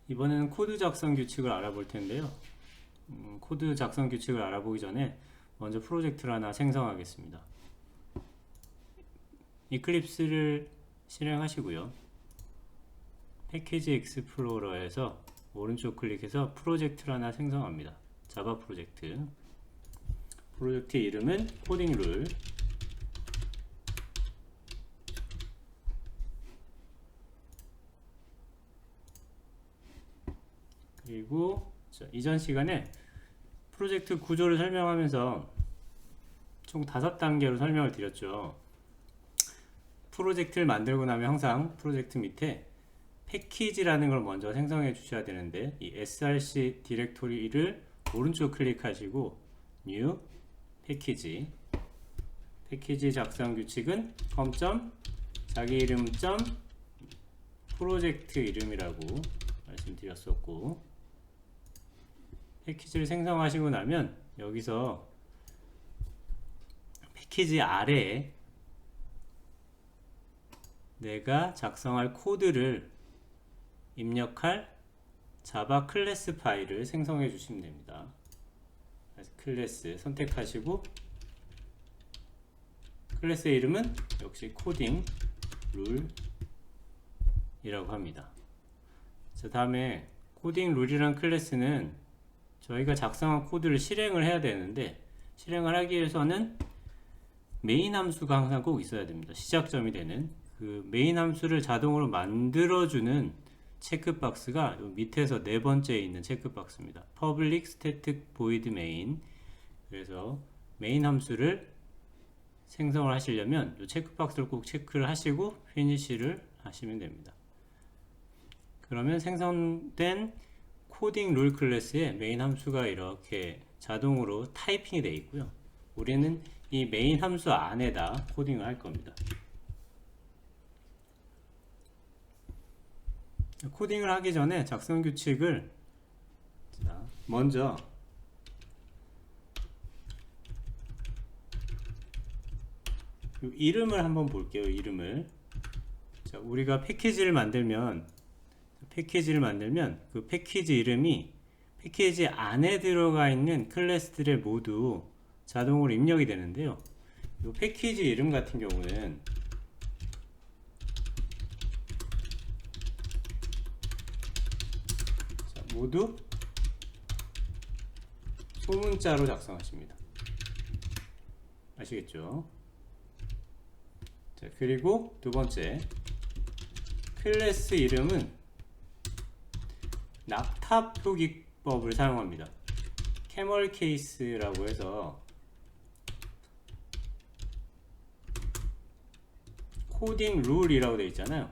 이번에는 코드 작성 규칙을 알아볼 텐데요. 코드 작성 규칙을 알아보기 전에 먼저 프로젝트를 하나 생성하겠습니다. 이클립스를 실행하시고요. 패키지 익스플로러에서 오른쪽 클릭해서 프로젝트를 하나 생성합니다. 자바 프로젝트. 프로젝트 이름은 코딩 룰. 그리고 이전 시간에 프로젝트 구조를 설명하면서 총 5단계로 설명을 드렸죠. 프로젝트를 만들고 나면 항상 프로젝트 밑에 패키지라는 걸 먼저 생성해 주셔야 되는데, 이 src 디렉토리를 오른쪽 클릭하시고 new 패키지, 패키지 작성 규칙은 com. 자기 이름 프로젝트 이름이라고 말씀드렸었고, 패키지를 생성하시고 나면 여기서 패키지 아래에 내가 작성할 코드를 입력할 자바 클래스 파일을 생성해 주시면 됩니다. 클래스 선택하시고 클래스의 이름은 역시 코딩 룰이라고 합니다. 자, 다음에 코딩 룰이란 클래스는 저희가 작성한 코드를 실행을 해야 되는데, 실행을 하기 위해서는 메인 함수가 항상 꼭 있어야 됩니다. 시작점이 되는 그 메인 함수를 자동으로 만들어주는 체크박스가 밑에서 네 번째에 있는 체크박스입니다. Public Static Void Main. 그래서 메인 함수를 생성을 하시려면 이 체크박스를 꼭 체크를 하시고 피니시를 하시면 됩니다. 그러면 생성된 코딩 룰 클래스에 메인 함수가 이렇게 자동으로 타이핑이 되어 있고요. 우리는 이 메인 함수 안에다 코딩을 할 겁니다. 코딩을 하기 전에 작성 규칙을 먼저 이름을 한번 볼게요. 이름을. 자, 우리가 패키지를 만들면 그 패키지 이름이 패키지 안에 들어가 있는 클래스들의 모두 자동으로 입력이 되는데요. 이 패키지 이름 같은 경우는 모두 소문자로 작성하십니다. 아시겠죠? 자, 그리고 두 번째, 클래스 이름은 낙타 표기법을 사용합니다. 캐멀 케이스라고 해서 코딩 룰이라고 되어 있잖아요.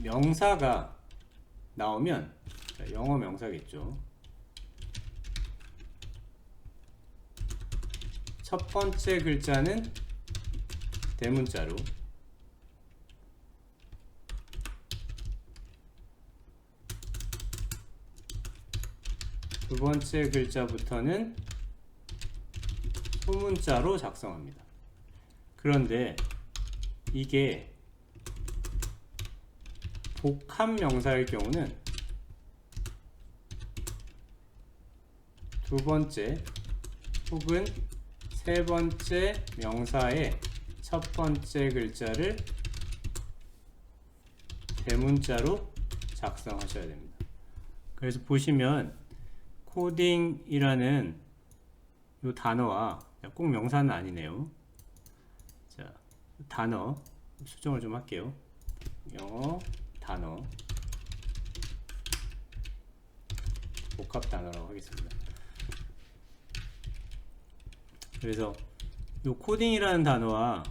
명사가 나오면, 영어 명사겠죠. 첫 번째 글자는 대문자로, 두 번째 글자부터는 소문자로 작성합니다. 그런데 이게 복합 명사일 경우는 두 번째 혹은 세 번째 명사의 첫 번째 글자를 대문자로 작성하셔야 됩니다. 그래서 보시면 코딩이라는 이 단어와, 꼭 명사는 아니네요. 자, 단어 수정을 좀 할게요. 영어 단어 복합 단어라고 하겠습니다. 그래서 이 코딩이라는 단어와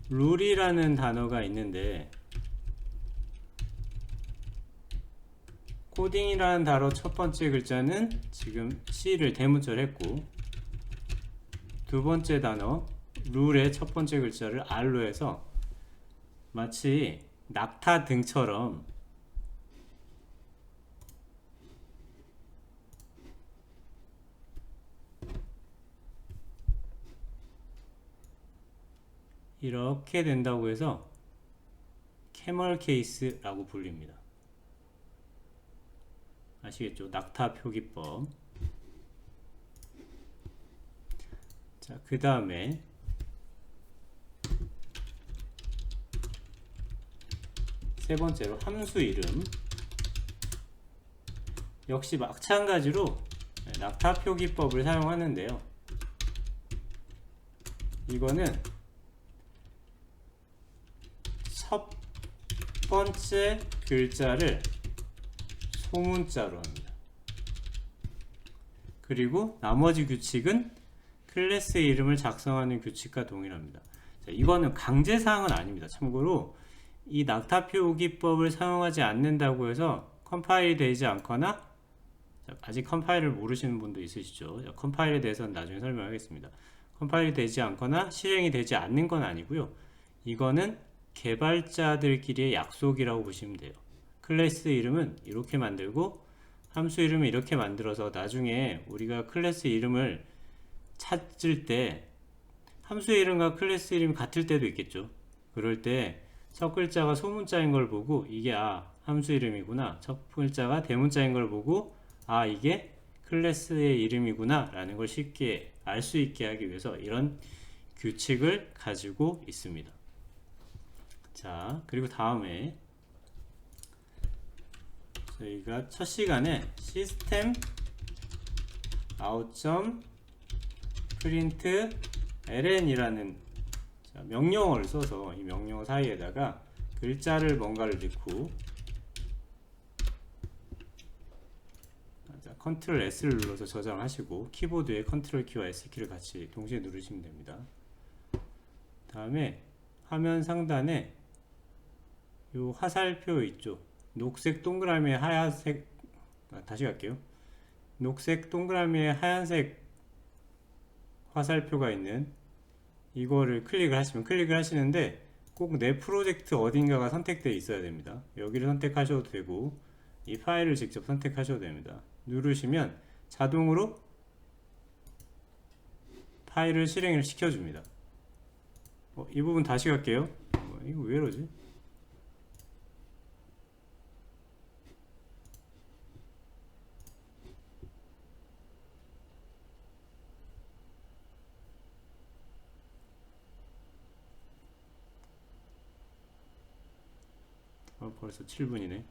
룰이라는 단어가 있는데, 코딩이라는 단어 첫 번째 글자는 지금 C를 대문자로 했고, 두 번째 단어 룰의 첫 번째 글자를 R로 해서 마치 낙타 등처럼 이렇게 된다고 해서 캐멀 케이스라고 불립니다. 아시겠죠? 낙타 표기법. 자, 그 다음에 세 번째로 함수 이름. 역시 마찬가지로 낙타 표기법을 사용하는데요. 이거는 첫 번째 글자를 소문자로 합니다. 그리고 나머지 규칙은 클래스 이름을 작성하는 규칙과 동일합니다. 자, 이거는 강제사항은 아닙니다. 참고로 이 낙타 표기법을 사용하지 않는다고 해서 컴파일이 되지 않거나, 아직 컴파일을 모르시는 분도 있으시죠. 컴파일에 대해서는 나중에 설명하겠습니다. 컴파일이 되지 않거나 실행이 되지 않는 건 아니고요. 이거는 개발자들끼리의 약속이라고 보시면 돼요. 클래스 이름은 이렇게 만들고 함수 이름을 이렇게 만들어서 나중에 우리가 클래스 이름을 찾을 때 함수 이름과 클래스 이름이 같을 때도 있겠죠. 그럴 때 첫 글자가 소문자인 걸 보고 이게 함수 이름이구나, 첫 글자가 대문자인 걸 보고 이게 클래스의 이름이구나 라는 걸 쉽게 알 수 있게 하기 위해서 이런 규칙을 가지고 있습니다. 자, 그리고 다음에 저희가 첫 시간에 시스템 out.print ln이라는 명령어를 써서 이 명령어 사이에다가 글자를 뭔가를 넣고, 컨트롤 S를 눌러서 저장하시고 키보드에 컨트롤 키와 S 키를 같이 동시에 누르시면 됩니다. 다음에 화면 상단에 요 화살표 있죠. 녹색 동그라미에 하얀색, 다시 갈게요. 녹색 동그라미에 하얀색 화살표가 있는 이거를 클릭을 하시면, 클릭을 하시는데 꼭 내 프로젝트 어딘가가 선택되어 있어야 됩니다. 여기를 선택하셔도 되고 이 파일을 직접 선택하셔도 됩니다. 누르시면 자동으로 파일을 실행을 시켜줍니다. 이 부분 다시 갈게요. 이거 왜 이러지? 벌써 7분이네.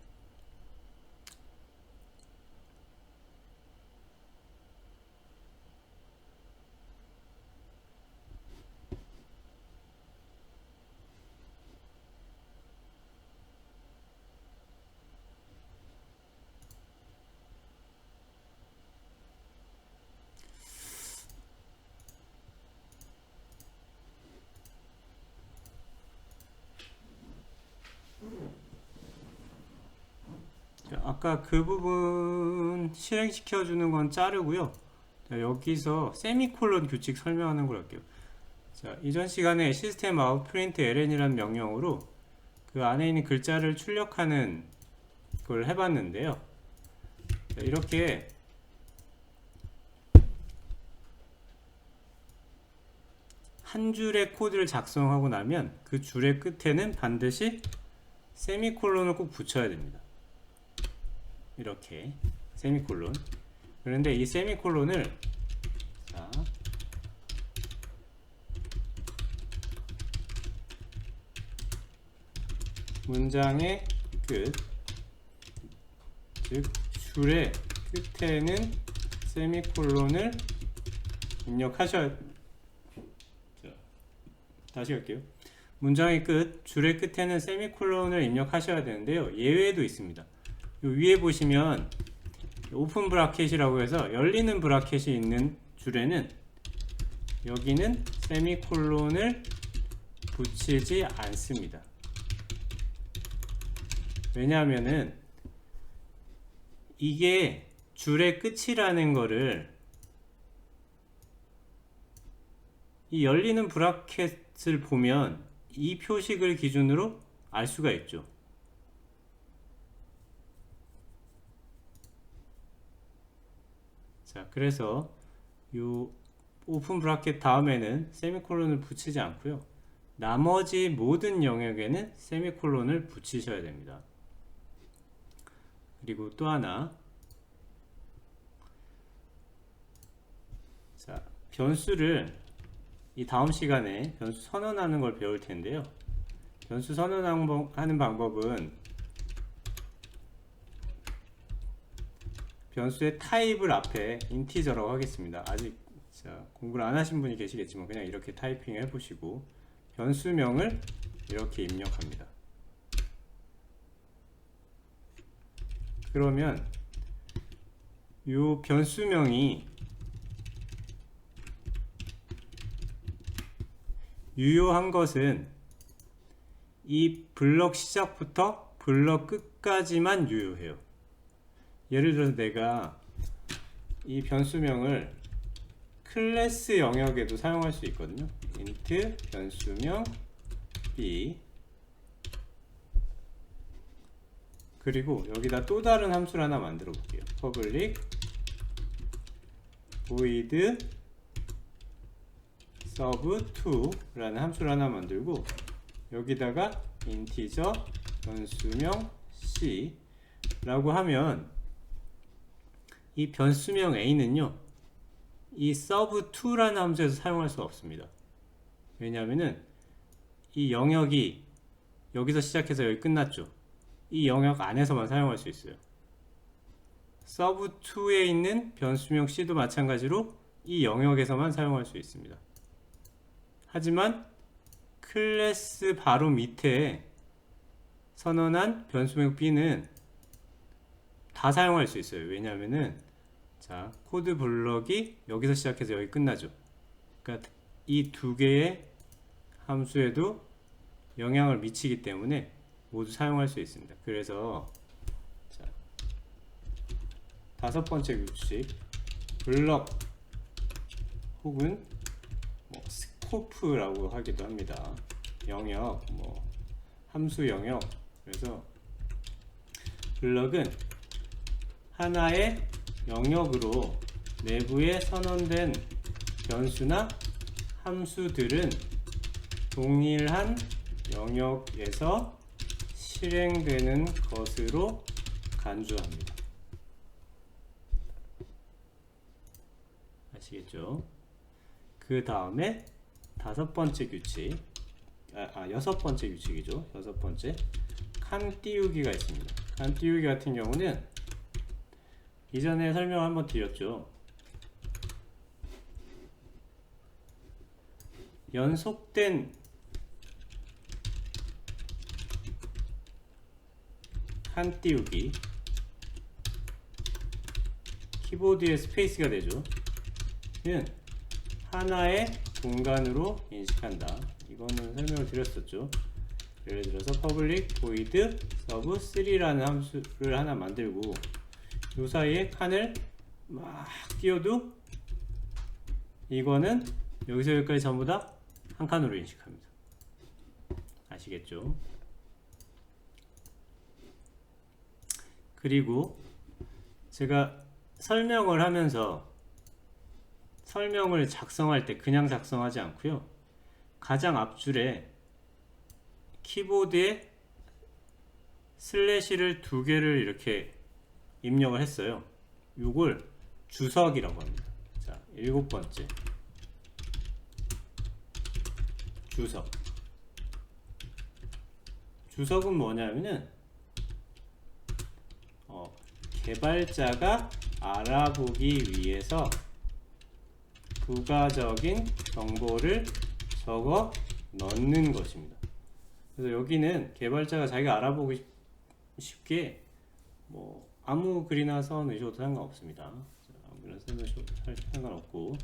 아까 그 부분 실행시켜 주는 건 자르고요. 자, 여기서 세미콜론 규칙 설명하는 걸 할게요. 자, 이전 시간에 시스템 아웃 프린트 ln이라는 명령으로 그 안에 있는 글자를 출력하는 걸 해봤는데요. 자, 이렇게 한 줄의 코드를 작성하고 나면 그 줄의 끝에는 반드시 세미콜론을 꼭 붙여야 됩니다. 이렇게 세미콜론. 그런데 이 세미콜론을 문장의 끝, 즉 줄의 끝에는 세미콜론을 입력하셔야. 다시 할게요. 문장의 끝, 줄의 끝에는 세미콜론을 입력하셔야 되는데요. 예외도 있습니다. 요 위에 보시면 오픈 브라켓이라고 해서 열리는 브라켓이 있는 줄에는 여기는 세미콜론을 붙이지 않습니다. 왜냐하면은 이게 줄의 끝이라는 거를 이 열리는 브라켓을 보면 이 표식을 기준으로 알 수가 있죠. 자, 그래서 요 오픈 브라켓 다음에는 세미콜론을 붙이지 않고요. 나머지 모든 영역에는 세미콜론을 붙이셔야 됩니다. 그리고 또 하나, 자, 변수를 이 다음 시간에 변수 선언하는 걸 배울 텐데요. 변수 선언하는 방법은 변수의 타입을 앞에 인티저라고 하겠습니다. 아직 공부를 안 하신 분이 계시겠지만 그냥 이렇게 타이핑 해보시고 변수명을 이렇게 입력합니다. 그러면 이 변수명이 유효한 것은 이 블럭 시작부터 블럭 끝까지만 유효해요. 예를 들어서 내가 이 변수명을 클래스 영역에도 사용할 수 있거든요. int 변수명 b, 그리고 여기다 또 다른 함수를 하나 만들어 볼게요. public void sub2 라는 함수를 하나 만들고 여기다가 integer 변수명 c 라고 하면 이 변수명 a는요 이 sub2 라는 함수에서 사용할 수 없습니다. 왜냐하면은 이 영역이 여기서 시작해서 여기 끝났죠. 이 영역 안에서만 사용할 수 있어요. sub2에 있는 변수명 c도 마찬가지로 이 영역에서만 사용할 수 있습니다. 하지만 클래스 바로 밑에 선언한 변수명 b는 다 사용할 수 있어요. 왜냐하면은 자, 코드 블럭이 여기서 시작해서 여기 끝나죠. 그러니까 이 두 개의 함수에도 영향을 미치기 때문에 모두 사용할 수 있습니다. 그래서 자, 다섯 번째 규칙, 블럭 혹은 뭐 스코프라고 하기도 합니다. 영역, 뭐 함수 영역. 그래서 블럭은 하나의 영역으로 내부에 선언된 변수나 함수들은 동일한 영역에서 실행되는 것으로 간주합니다. 아시겠죠? 그 다음에 다섯 번째 규칙, 여섯 번째 규칙이죠. 여섯 번째, 칸 띄우기가 있습니다. 칸 띄우기 같은 경우는 이전에 설명 한번 드렸죠. 연속된 칸 띄우기, 키보드에 스페이스가 되죠. 는 하나의 공간으로 인식한다. 이거는 설명을 드렸었죠. 예를 들어서 public void sub3라는 함수를 하나 만들고 요 사이에 칸을 막 띄워도 이거는 여기서 여기까지 전부 다 한 칸으로 인식합니다. 아시겠죠? 그리고 제가 설명을 하면서 설명을 작성할 때 그냥 작성하지 않고요. 가장 앞줄에 키보드에 슬래시를 두 개를 이렇게 입력을 했어요. 이걸 주석이라고 합니다. 자, 일곱 번째 주석. 주석은 뭐냐면은 개발자가 알아보기 위해서 부가적인 정보를 적어 넣는 것입니다. 그래서 여기는 개발자가 자기가 알아보기 쉽게 뭐 아무 글이나 써 넣으셔도 상관없습니다. 아무나 써 넣으셔도 상관없고,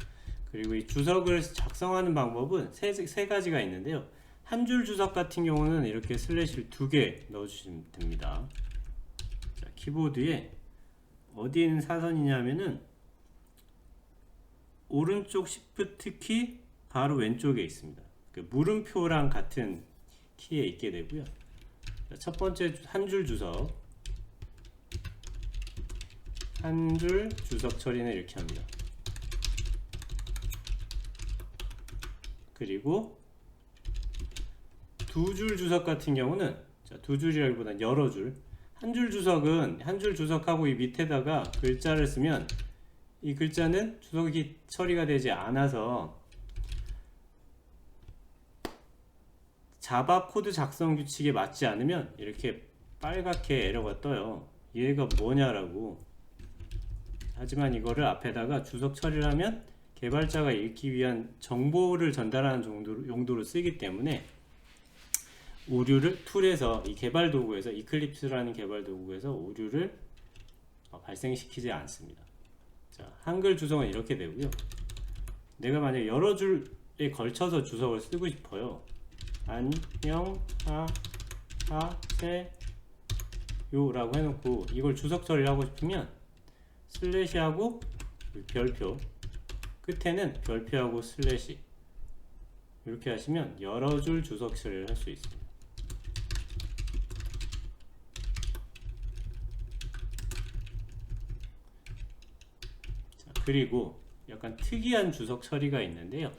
그리고 이 주석을 작성하는 방법은 세 가지가 있는데요. 한 줄 주석 같은 경우는 이렇게 슬래시를 두 개 넣어주시면 됩니다. 자, 키보드에 어디에 있는 사선이냐면은 오른쪽 Shift 키 바로 왼쪽에 있습니다. 그 물음표랑 같은 키에 있게 되고요. 자, 첫 번째 한 줄 주석, 한 줄 주석 처리는 이렇게 합니다. 그리고 두 줄 주석 같은 경우는, 자, 두 줄이라기보다는 여러 줄. 한 줄 주석은 한 줄 주석하고 이 밑에다가 글자를 쓰면 이 글자는 주석이 처리가 되지 않아서 자바 코드 작성 규칙에 맞지 않으면 이렇게 빨갛게 에러가 떠요. 얘가 뭐냐라고. 하지만 이거를 앞에다가 주석 처리를 하면 개발자가 읽기 위한 정보를 전달하는 용도로 쓰기 때문에 오류를 툴에서, 이 개발 도구에서, 이클립스라는 개발 도구에서 오류를 발생시키지 않습니다. 자, 한글 주석은 이렇게 되고요. 내가 만약 여러 줄에 걸쳐서 주석을 쓰고 싶어요. 안녕 하세요 라고 해놓고 이걸 주석 처리를 하고 싶으면 슬래시하고 별표, 끝에는 별표하고 슬래시 이렇게 하시면 여러 줄 주석 처리를 할 수 있습니다. 자, 그리고 약간 특이한 주석 처리가 있는데요.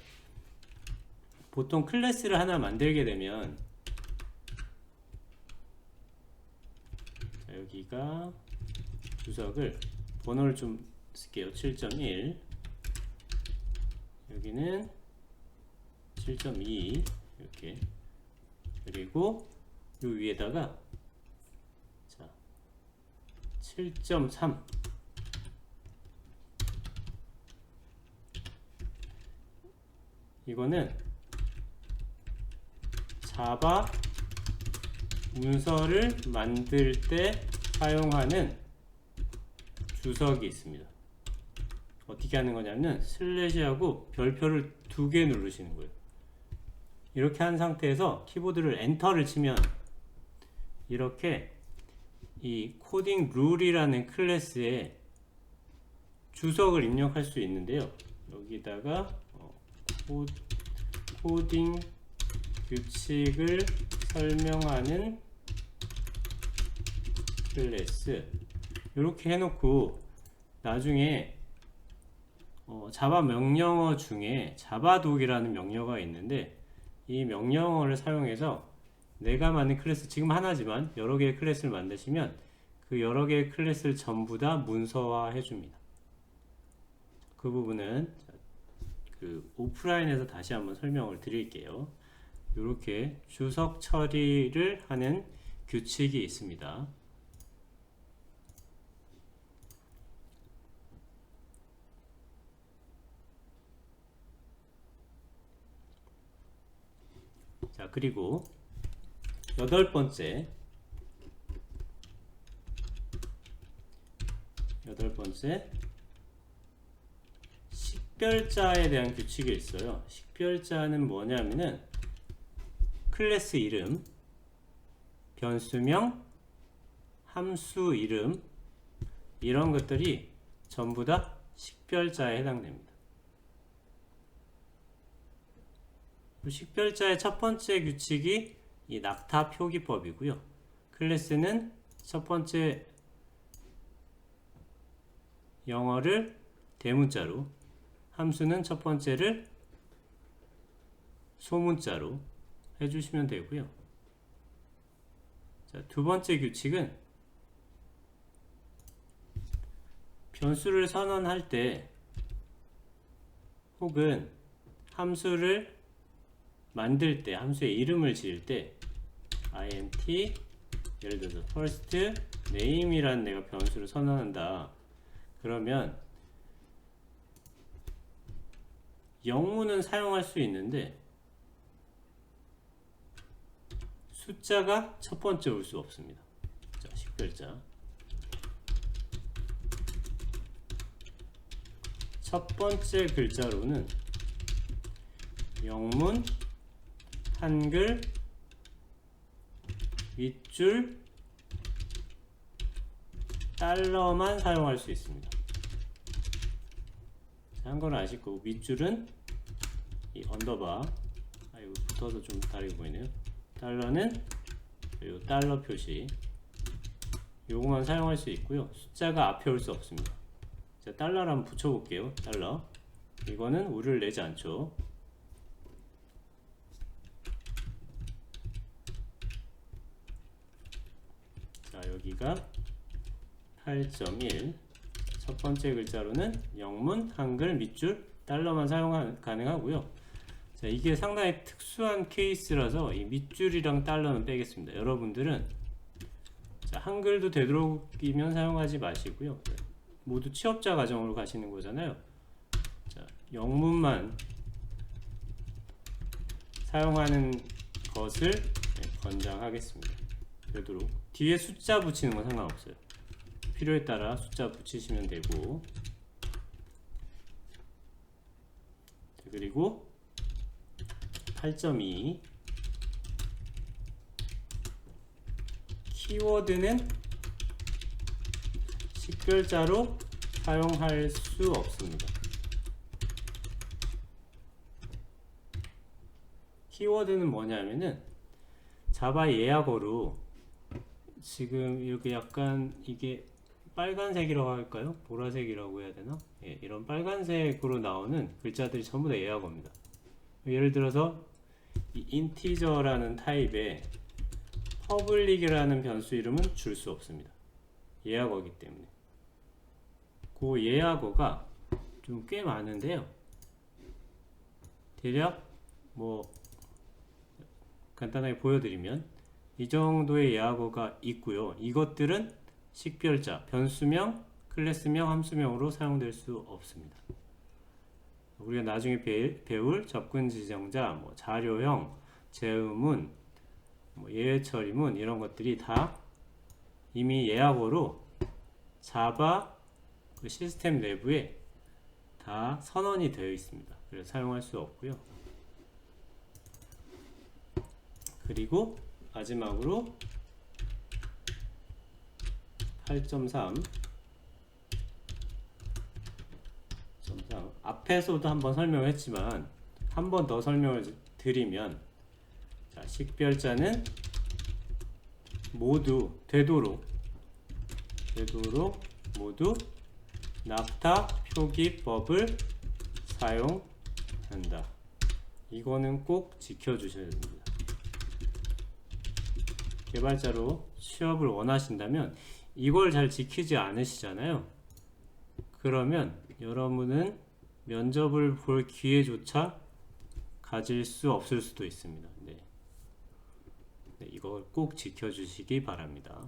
보통 클래스를 하나 만들게 되면, 자, 여기가 주석을 번호를 좀 쓸게요. 7.1, 여기는 7.2 이렇게, 그리고 요 위에다가 자 7.3 이거는 자바 문서를 만들 때 사용하는 주석이 있습니다. 어떻게 하는 거냐면 슬래시하고 별표를 2개 누르시는 거예요. 이렇게 한 상태에서 키보드를 엔터를 치면 이렇게 이 코딩 룰이라는 클래스에 주석을 입력할 수 있는데요. 여기다가 코딩 규칙을 설명하는 클래스 이렇게 해놓고 나중에 자바 명령어 중에 자바독이라는 명령어가 있는데 이 명령어를 사용해서 내가 만든 클래스, 지금 하나지만 여러 개의 클래스를 만드시면 그 여러 개의 클래스를 전부 다 문서화 해줍니다. 그 부분은 그 오프라인에서 다시 한번 설명을 드릴게요. 이렇게 주석 처리를 하는 규칙이 있습니다. 자, 그리고 여덟 번째 식별자에 대한 규칙이 있어요. 식별자는 뭐냐면은 클래스 이름, 변수명, 함수 이름 이런 것들이 전부 다 식별자에 해당됩니다. 식별자의 첫 번째 규칙이 이 낙타 표기법이고요. 클래스는 첫 번째 영어를 대문자로, 함수는 첫 번째를 소문자로 해주시면 되고요. 자, 두 번째 규칙은 변수를 선언할 때 혹은 함수를 만들 때, 함수의 이름을 지을 때 int 예를 들어서 first name이란 내가 변수를 선언한다. 그러면 영문은 사용할 수 있는데 숫자가 첫 번째 올 수 없습니다. 자, 식별자 첫 번째 글자로는 영문, 한글, 윗줄, 달러만 사용할 수 있습니다. 한 건 아시고, 윗줄은 이 언더바, 이거 붙어서 좀 다르게 보이네요. 달러는 이 달러 표시, 요거만 사용할 수 있고요. 숫자가 앞에 올 수 없습니다. 자, 달러를 한번 붙여볼게요. 달러, 이거는 우리를 내지 않죠. 자, 여기가 8.1, 첫 번째 글자로는 영문, 한글, 밑줄, 달러만 사용 가능하고요. 자, 이게 상당히 특수한 케이스라서 이 밑줄이랑 달러는 빼겠습니다. 여러분들은 자, 한글도 되도록이면 사용하지 마시고요. 모두 취업자 가정으로 가시는 거잖아요. 자, 영문만 사용하는 것을 권장하겠습니다. 되도록 뒤에 숫자 붙이는 건 상관없어요. 필요에 따라 숫자 붙이시면 되고, 그리고 8.2 키워드는 식별자로 사용할 수 없습니다. 키워드는 뭐냐면은 자바 예약어로 지금 이렇게 약간 이게 빨간색이라고 할까요? 보라색이라고 해야 되나? 예, 이런 빨간색으로 나오는 글자들이 전부 다 예약어입니다. 예를 들어서 이 인티저라는 타입의 퍼블릭이라는 변수 이름은 줄 수 없습니다. 예약어이기 때문에. 그 예약어가 좀 꽤 많은데요. 대략 뭐 간단하게 보여드리면 이 정도의 예약어가 있고요. 이것들은 식별자, 변수명, 클래스명, 함수명으로 사용될 수 없습니다. 우리가 나중에 배울 접근 지정자, 뭐 자료형, 재음문, 뭐 예외 처리문 이런 것들이 다 이미 예약어로 자바 그 시스템 내부에 다 선언이 되어 있습니다. 그래서 사용할 수 없고요. 그리고 마지막으로 8.3 앞에서도 한번 설명을 했지만 한 번 더 설명을 드리면, 자, 식별자는 모두 되도록 모두 낙타 표기법을 사용한다. 이거는 꼭 지켜주셔야 됩니다. 개발자로 취업을 원하신다면 이걸 잘 지키지 않으시잖아요. 그러면 여러분은 면접을 볼 기회조차 가질 수 없을 수도 있습니다. 네, 이걸 꼭 지켜주시기 바랍니다.